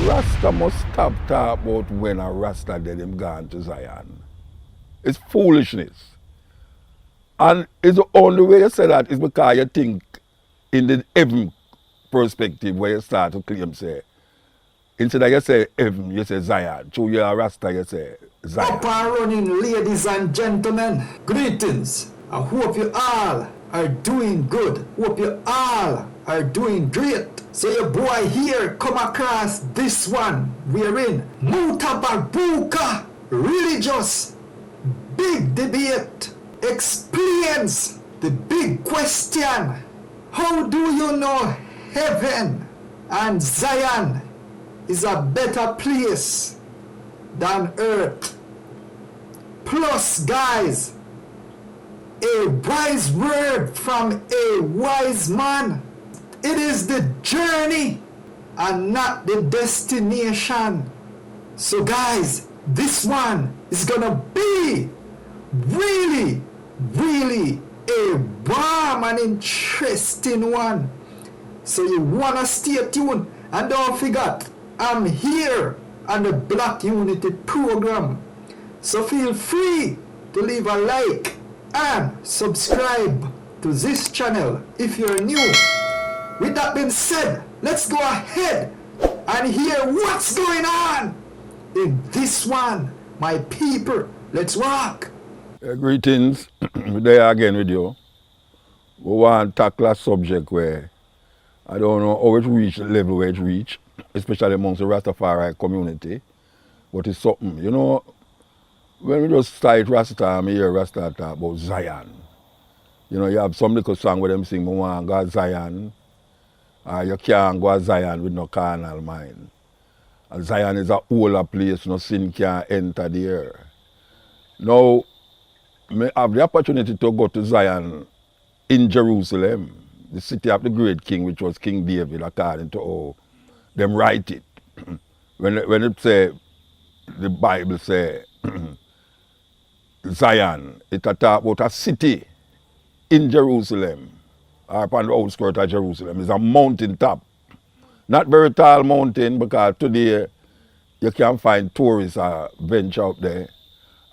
Rasta must stop talk about when a Rasta dead him gone to Zion. It's foolishness. And it's the only way you say that is because you think in the heaven perspective where you start to claim say. Instead of you say heaven, you say Zion. So you're a Rasta, you say Zion. Up and running, ladies and gentlemen. Greetings. I hope you all are doing good. Hope you all are doing great. So your boy here come across this one. We're in Mutabaruka. Religious big debate explains the big question. How do you know heaven and Zion is a better place than earth? Plus, guys, a wise word from a wise man. It is the journey and not the destination. So guys, this one is gonna be really a warm and interesting one. So you wanna stay tuned, and don't forget, I'm here on the Black Unity program. So feel free to leave a like and subscribe to this channel if you're new. With that being said, let's go ahead and hear what's going on in this one. My people, let's rock. Greetings. We're there again with you. We want to tackle a subject where I don't know how it reach the level where it reach, especially amongst the Rastafari community. But it's something, you know, when we just start Rasta, I hear Rasta talk about Zion. You know, you have some little song where them sing, "I want to go to Zion," or "You can't go to Zion with no carnal mind." And Zion is a holy place, no sin can enter there. Now, I have the opportunity to go to Zion in Jerusalem, the city of the great king, which was King David, according to how them write it. when it say, the Bible say, Zion, it talk about a city in Jerusalem, or upon the outskirts of Jerusalem. It's a mountain top. Not very tall mountain, because today you can find tourists venture up there.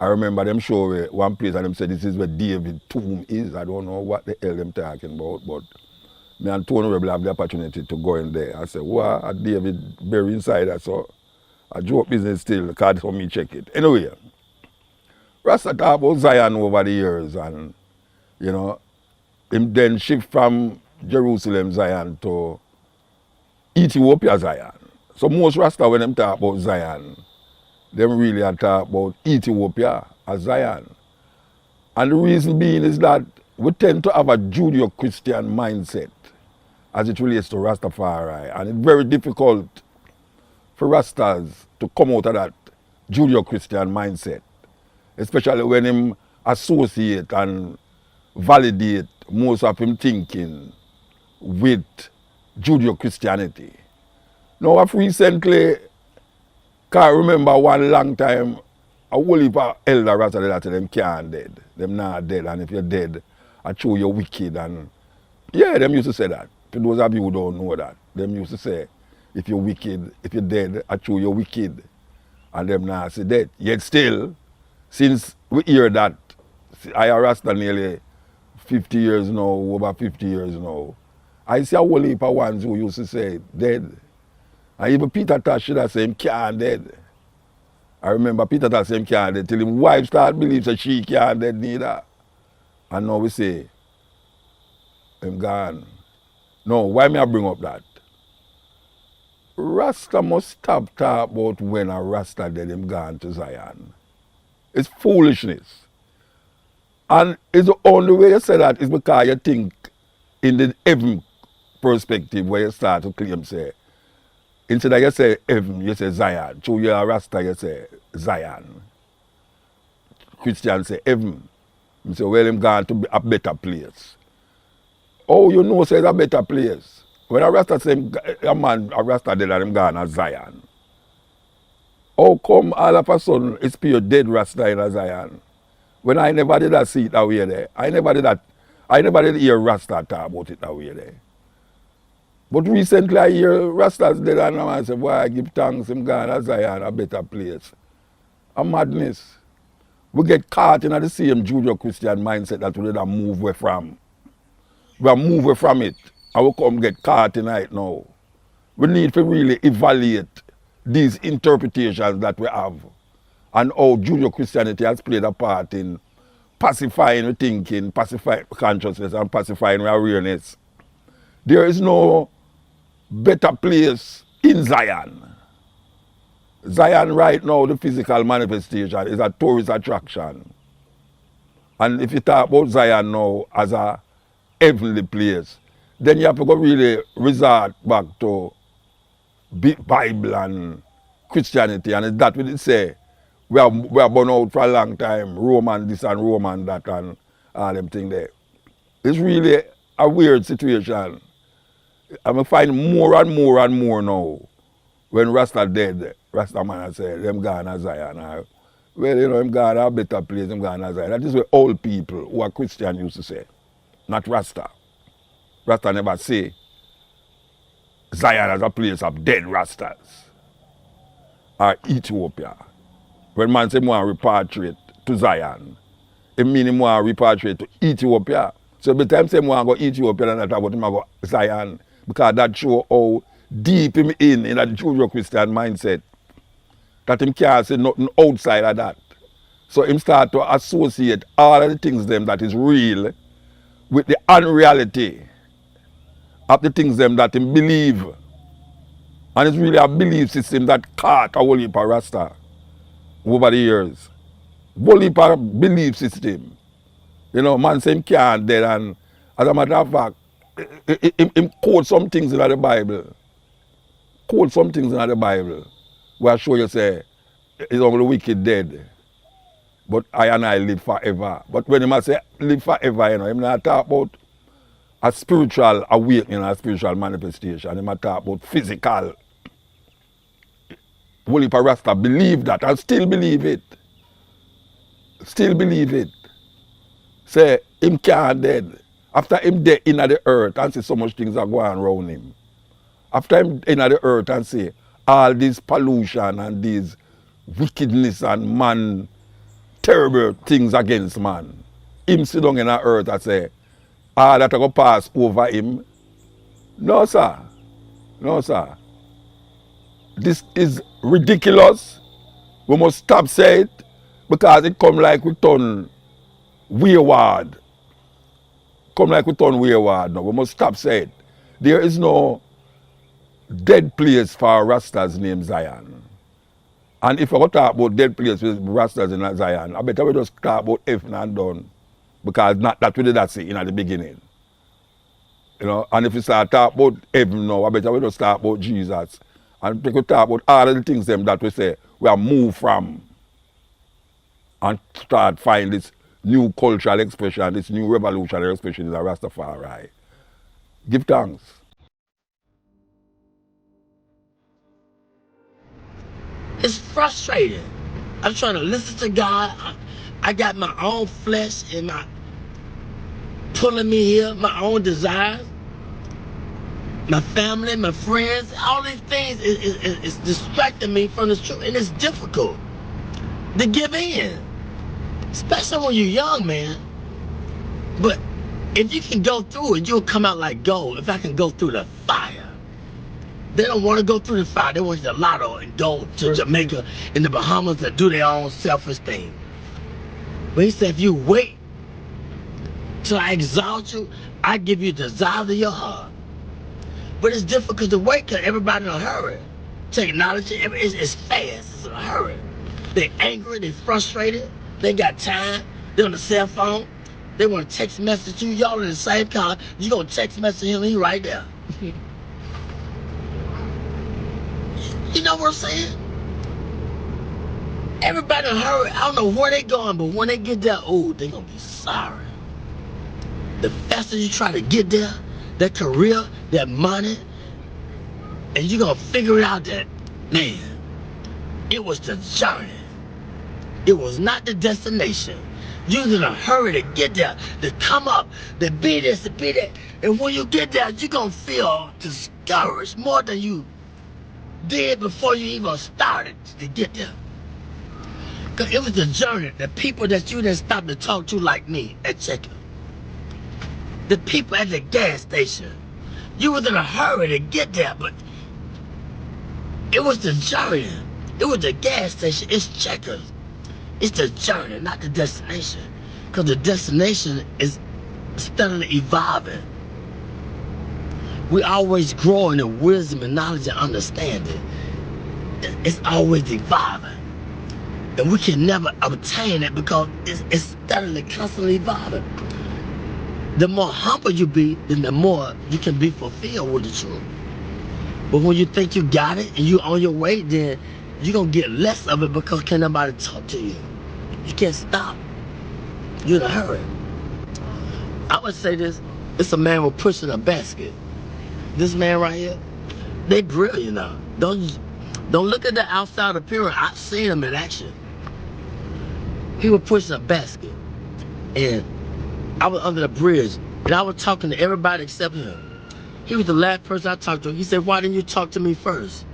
I remember them show me one place and them said this is where David's tomb is. I don't know what the hell them talking about, but me and Tony Rebel have the opportunity to go in there. I said, what, David buried inside that? So I joke business still, because for me check it. Anyway, Rasta talk about Zion over the years, and you know, him then shift from Jerusalem Zion to Ethiopia Zion. So most Rasta when them talk about Zion, them really are talk about Ethiopia as Zion. And the reason being is that we tend to have a Judeo-Christian mindset as it relates to Rastafari. And it's very difficult for Rastas to come out of that Judeo-Christian mindset, especially when him associate and validate most of him thinking with Judeo-Christianity. Now, I've recently can't remember one long time a whole heap of elder Rasta that them can't dead. Them not dead, and if you're dead, I show you wicked. And yeah, them used to say that. For those of you who don't know that, them used to say, if you're wicked, if you're dead, I show you wicked. And them not say that. Yet still, since we hear that, I are Rasta nearly 50 years now, over 50 years now, I see a whole heap of ones who used to say dead. And even Peter Tosh should have said him can't dead. I remember Peter Tosh said him can't dead till his wife started believe that she can't dead neither. And now we say, him gone. No, why me I bring up that? Rasta must stop talk about when a Rasta dead him gone to Zion. It's foolishness. And it's the only way you say that is because you think in the heaven perspective where you start to claim say, instead of you say heaven, you say Zion. So you're a Rasta, you say Zion. Christians say heaven. You say, well, him gone to a better place. Oh, you know, say it's a better place. When a Rasta say a man, a Rasta dead and him gone to Zion. How come all of a sudden it's pure dead Rasta in a Zion? When I never did that see it that way there. I never did hear Rasta talk about it that way there. But recently I hear Rastas dead and I say, boy, I give thanks, him gone to Zion, a better place. A madness. We get caught in the same Judeo-Christian mindset that we did move away from. We are move away from it, and we come get caught in it now. We need to really evaluate these interpretations that we have and how Judeo-Christianity has played a part in pacifying our thinking, pacifying consciousness, and pacifying our awareness. There is no better place in Zion. Zion right now, the physical manifestation, is a tourist attraction. And if you talk about Zion now as a heavenly place, then you have to go really resort back to Bible and Christianity. And it's that we did say, we are born out for a long time, Roman this and Roman that and all them things there. It's really a weird situation. I'm finding more and more and more now. When Rasta dead, Rasta man I say, them gone to Zion. Well, you know, them gone to a better place, them gone to Zion. That is what old people who are Christian used to say, not Rasta. Rasta never say Zion as a place of dead Rastas or Ethiopia. When man say want repatriate to Zion, it means he want repatriate to Ethiopia. So by the time say want go Ethiopia, then I talk about him go Zion, because that show how deep him in that Judeo-Christian mindset that him can't say nothing outside of that. So him start to associate all of the things them that is real with the unreality of the things them that him believe. And it's really a belief system that caught a whole heap of Rasta over the years. Whole heap of belief system. You know, man say him can't dead, and as a matter of fact, him quote some things in the Bible. Quote some things in the Bible where I show you say, it's only the wicked dead, but I and I live forever. But when him say live forever, you know, him not talk about a spiritual awakening, a spiritual manifestation. Him talk about physical. Whole heap of Rasta believe that and still believe it. Still believe it. Say him can't dead. After him dead in the earth and see so much things are going around him. After him in the earth and see all this pollution and these wickedness and man, terrible things against man. Him sit down in the earth and say, all that are going to pass over him. No, sir. No, sir. This is ridiculous. We must stop saying it because it come like we turn wayward. Come like we turn wayward now. We must stop saying it. There is no dead place for Rastas named Zion. And if I talk about dead place with Rastas in Zion, I better we just talk about heaven and done. Because not that we did that see in the beginning. You know, and if we start talk about heaven now, I better we just talk about Jesus. And we could talk about all of the things them that we say we are moved from. And start find this new cultural expression, this new revolutionary expression in the Rastafari. Give thanks. It's frustrating. I'm trying to listen to God. I got my own flesh and my pulling me here, my own desires, my family, my friends, all these things is distracting me from the truth, and it's difficult to give in, especially when you're young, man. But if you can go through it, you'll come out like gold. If I can go through the fire. They don't want to go through the fire. They want the lotto and go to Jamaica and the Bahamas to do their own selfish thing. But he said, if you wait till I exalt you, I give you the desire of your heart. But it's difficult to wait because everybody in a hurry. Technology, it's fast, it's in a hurry. They're angry, they're frustrated, they got time, they're on the cell phone, they want to text message you, y'all in the same car, you gonna text message him, he right there. You know what I'm saying? Everybody in a hurry, I don't know where they going, but when they get there, oh, they gonna be sorry. The faster you try to get there, that career, that money, and you're gonna figure it out that, man, it was the journey. It was not the destination. You was in a hurry to get there, to come up, to be this, to be that. And when you get there, you're going to feel discouraged more than you did before you even started to get there. Because it was the journey, the people that you didn't stop to talk to like me at checkout. The people at the gas station. You was in a hurry to get there, but it was the journey. It was the gas station. It's checkers. It's the journey, not the destination. Because the destination is steadily evolving. We always growing in wisdom and knowledge and understanding. It's always evolving. And we can never obtain it because it's steadily, constantly evolving. The more humble you be, then the more you can be fulfilled with the truth. But when you think you got it and you on your way, then you're going to get less of it because can't nobody talk to you. You can't stop. You're in a hurry. I would say this, it's a man with pushing a basket. This man right here, they brilliant now. Don't look at the outside appearance. I've seen him in action. He was pushing a basket. And I was under the bridge, and I was talking to everybody except him. He was the last person I talked to. He said, why didn't you talk to me first?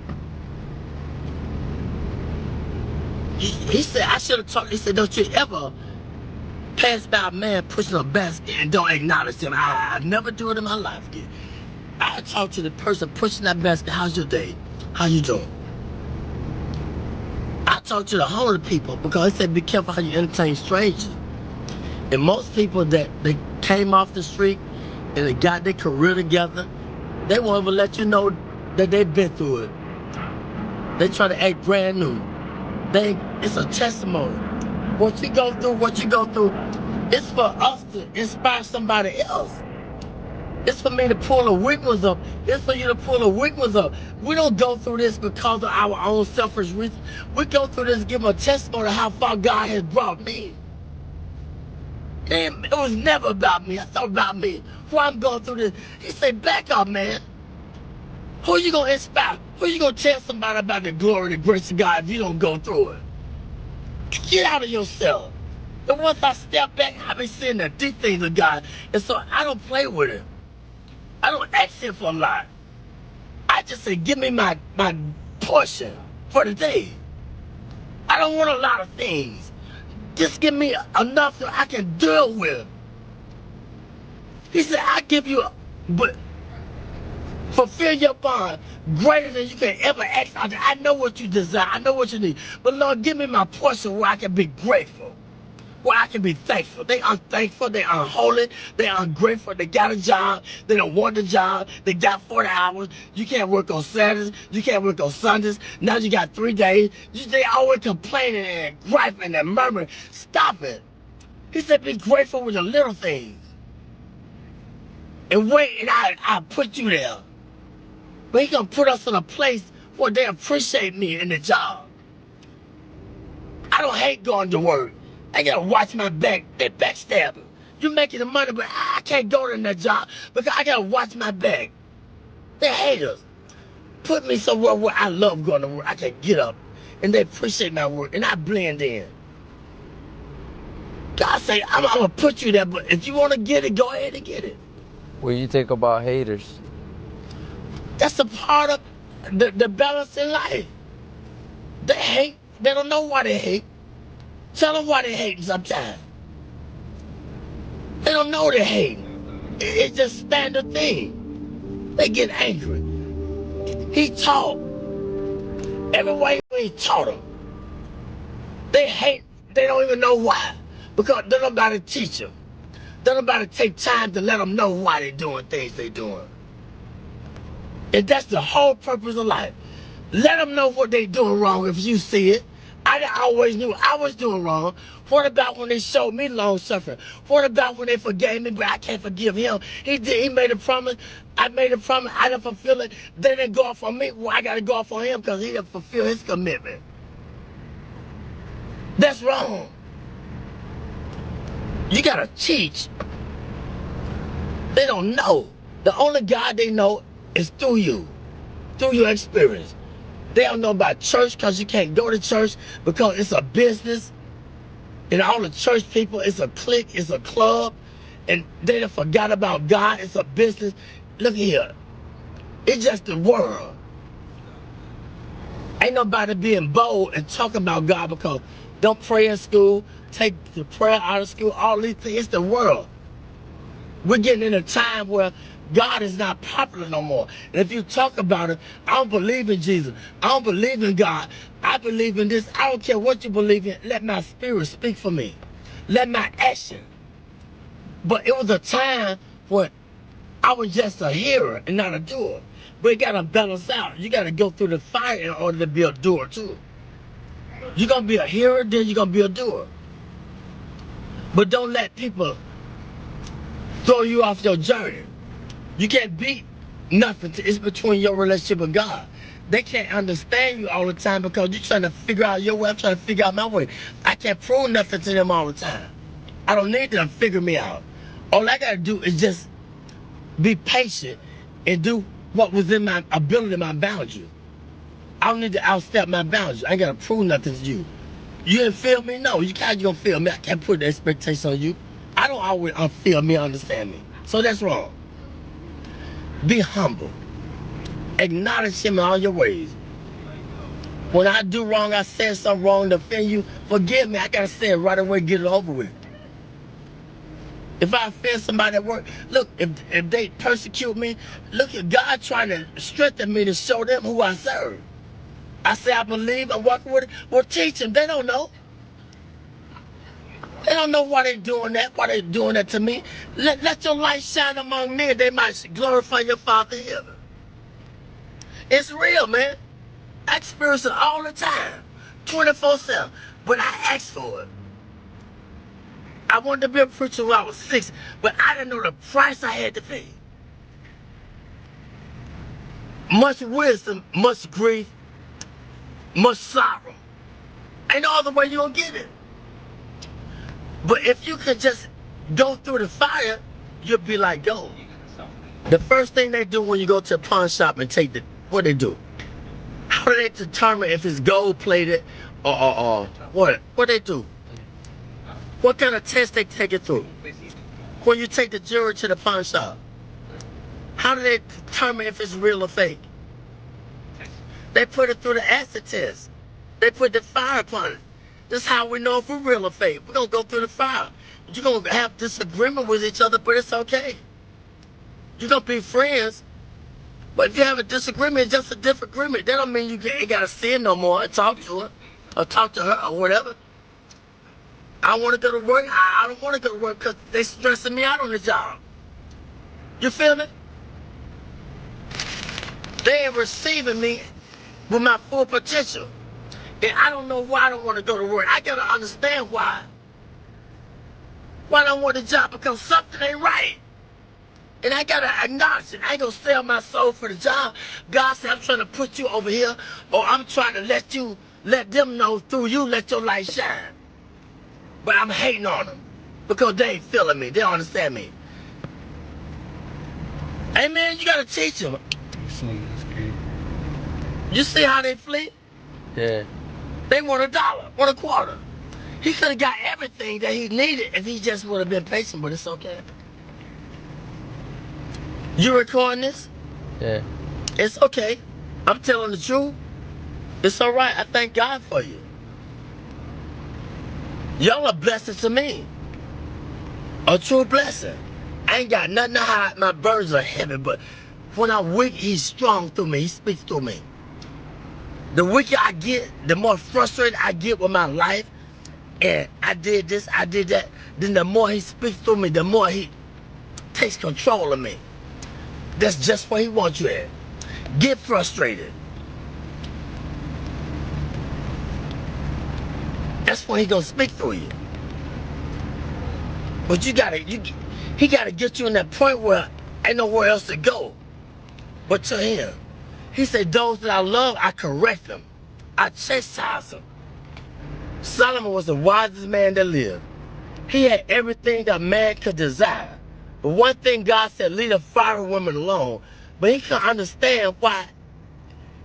He said, I should have talked. He said, don't you ever pass by a man pushing a basket and don't acknowledge him. I never do it in my life again. I talk to the person pushing that basket, how's your day? How you doing? I talk to the homeless people because they said, be careful how you entertain strangers. And most people that they came off the street and they got their career together, they won't even let you know that they've been through it. They try to act brand new. It's a testimony. What you go through, it's for us to inspire somebody else. It's for me to pull the weakness up. It's for you to pull the weakness up. We don't go through this because of our own selfish reasons. We go through this to give a testimony of how far God has brought me. It was never about me. I thought about me. Why I'm going through this. He said, back up, man. Who you going to inspire? Who you going to tell somebody about the glory and the grace of God if you don't go through it? Get out of yourself. And once I step back, I be seeing the deep things of God. And so I don't play with him. I don't ask him for a lot. I just say, give me my portion for the day. I don't want a lot of things. Just give me enough that I can deal with. He said, I give you, but fulfill your bond greater than you can ever ask. I know what you desire. I know what you need. But Lord, give me my portion where I can be grateful, where I can be thankful. They unthankful. They unholy. They ungrateful. They got a job. They don't want the job. They got 40 hours. You can't work on Saturdays. You can't work on Sundays. Now you got 3 days. They always complaining and griping and murmuring. Stop it. He said, be grateful with the little things. And wait, and I put you there. But he gonna put us in a place where they appreciate me in the job. I don't hate going to work. I gotta watch my back. They backstabbing. You making the money, but I can't go to that job because I gotta watch my back. They haters. Put me somewhere where I love going to work. I can get up and they appreciate my work and I blend in. God say, I'm gonna put you there, but if you wanna get it, go ahead and get it. What do you think about haters? That's a part of the balance in life. They hate. They don't know why they hate. Tell them why they hate sometimes. They don't know they hate. It's just standard thing. They get angry. He taught. Every way he taught them. They hate. They don't even know why. Because they don't nobody teach them. They don't nobody take time to let them know why they're doing things they're doing. And that's the whole purpose of life. Let them know what they're doing wrong if you see it. I always knew I was doing wrong. What about when they showed me long suffering? What about when they forgave me, but I can't forgive him? He made a promise. I made a promise. I didn't fulfill it. They didn't go off on me. Well, I got to go off on him because he didn't fulfill his commitment. That's wrong. You got to teach. They don't know. The only God they know is through you, through your experience. They don't know about church because you can't go to church because it's a business. And all the church people, it's a clique, it's a club, and they done forgot about God. It's a business. Look here, it's just the world. Ain't nobody being bold and talking about God because don't pray in school, take the prayer out of school, all these things. It's the world. We're getting in a time where God is not popular no more. And if you talk about it, I don't believe in Jesus. I don't believe in God. I believe in this. I don't care what you believe in. Let my spirit speak for me. Let my action. But it was a time when I was just a hearer and not a doer. But you gotta balance out. You gotta go through the fire in order to be a doer too. You're gonna be a hearer, then you're gonna be a doer. But don't let people throw you off your journey. You can't beat nothing. It's between your relationship with God. They can't understand you all the time because you're trying to figure out your way. I'm trying to figure out my way. I can't prove nothing to them all the time. I don't need them to figure me out. All I gotta do is just be patient and do what was in my ability, my boundaries. I don't need to outstep my boundaries. I ain't gotta prove nothing to you. You didn't feel me? No, you gonna feel me. I can't put the expectation on you. I don't always feel me, understand me. So that's wrong. Be humble. Acknowledge him in all your ways. When I do wrong, I said something wrong to offend you, forgive me. I gotta say it right away, get it over with. If I offend somebody at work, look, if they persecute me, look at God trying to strengthen me to show them who I serve. I say I believe, I'm walking with it. Well, teach them. They don't know. They don't know why they're doing that, to me. Let your light shine among men. They might glorify your Father in heaven. It's real, man. I experience it all the time, 24/7. But I asked for it. I wanted to be a preacher when I was 6, but I didn't know the price I had to pay. Much wisdom, much grief, much sorrow. Ain't no other way you're gonna get it. But if you could just go through the fire, you'll be like gold. The first thing they do when you go to a pawn shop and take what they do? How do they determine if it's gold plated or what? What they do? What kind of test they take it through? When you take the jewelry to the pawn shop, how do they determine if it's real or fake? They put it through the acid test. They put the fire upon it. This is how we know if we're real or fake. We're gonna go through the fire. You're gonna have disagreement with each other, but it's okay. You're gonna be friends, but if you have a disagreement, it's just a disagreement. That don't mean you ain't gotta see her no more and talk to her, or talk to her, or whatever. I want to go to work. I don't want to go to work because they stressing me out on the job. You feel me? They ain't receiving me with my full potential. And I don't know why I don't want to go to work. I gotta understand why. Why I don't want the job? Because something ain't right. And I gotta acknowledge it. I ain't gonna sell my soul for the job. God said, I'm trying to put you over here, or I'm trying to let them know through you, let your light shine. But I'm hating on them because they ain't feeling me. They don't understand me. Hey man, you gotta teach them. You see how they flee? Yeah. They want $1, want a quarter. He could have got everything that he needed if he just would have been patient, but it's okay. You recording this? Yeah. It's okay. I'm telling the truth. It's all right. I thank God for you. Y'all are blessing to me. A true blessing. I ain't got nothing to hide. My burdens are heavy, but when I'm weak, he's strong through me. He speaks through me. The weaker I get, the more frustrated I get with my life, and I did this, I did that, then the more he speaks through me, the more he takes control of me. That's just where he wants you at. Get frustrated. That's when he gonna speak through you. But he gotta get you in that point where ain't nowhere else to go but to him. He said, those that I love, I correct them. I chastise them. Solomon was the wisest man that lived. He had everything that man could desire. But one thing God said, leave the foreign women alone. But he couldn't understand why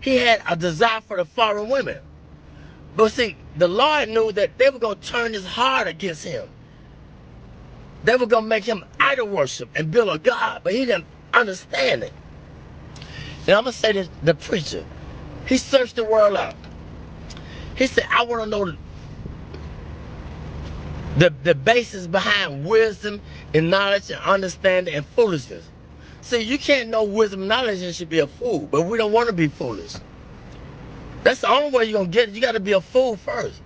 he had a desire for the foreign women. But see, the Lord knew that they were going to turn his heart against him. They were going to make him idol worship and build a God, but he didn't understand it. And I'm going to say this, the preacher, he searched the world out. He said, I want to know the basis behind wisdom and knowledge and understanding and foolishness. See, you can't know wisdom and knowledge and should be a fool, but we don't want to be foolish. That's the only way you're going to get it. You got to be a fool first.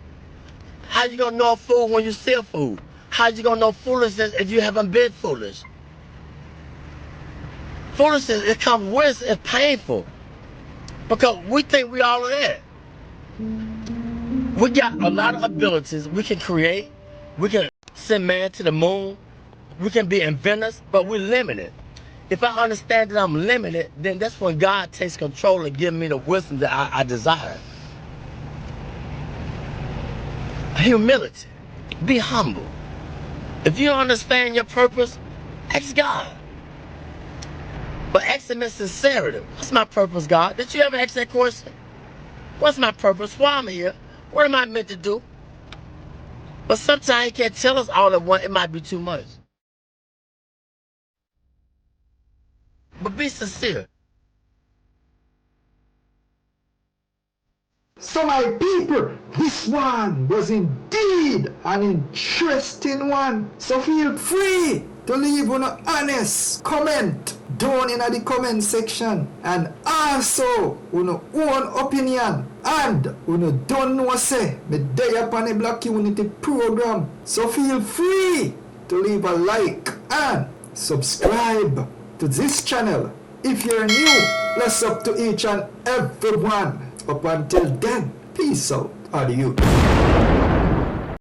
How you going to know a fool when you see a fool? How you going to know foolishness if you haven't been foolish? Foolishness, it comes with, it's painful. Because we think we all of that. We got a lot of abilities. We can create. We can send man to the moon. We can be inventors, but we're limited. If I understand that I'm limited, then that's when God takes control and gives me the wisdom that I desire. Humility. Be humble. If you don't understand your purpose, ask God. But ask him in sincerity. What's my purpose, God? Did you ever ask that question? What's my purpose? Why am I here? What am I meant to do? But sometimes he can't tell us all at once. It might be too much. But be sincere. So my people, this one was indeed an interesting one. So feel free to leave an honest comment down in the comment section, and also your own opinion. And you don't know say me dey upon the Black Unity program. So feel free to leave a like and subscribe to this channel. If you're new, bless up to each and every one. Up until then, peace out. Adieu.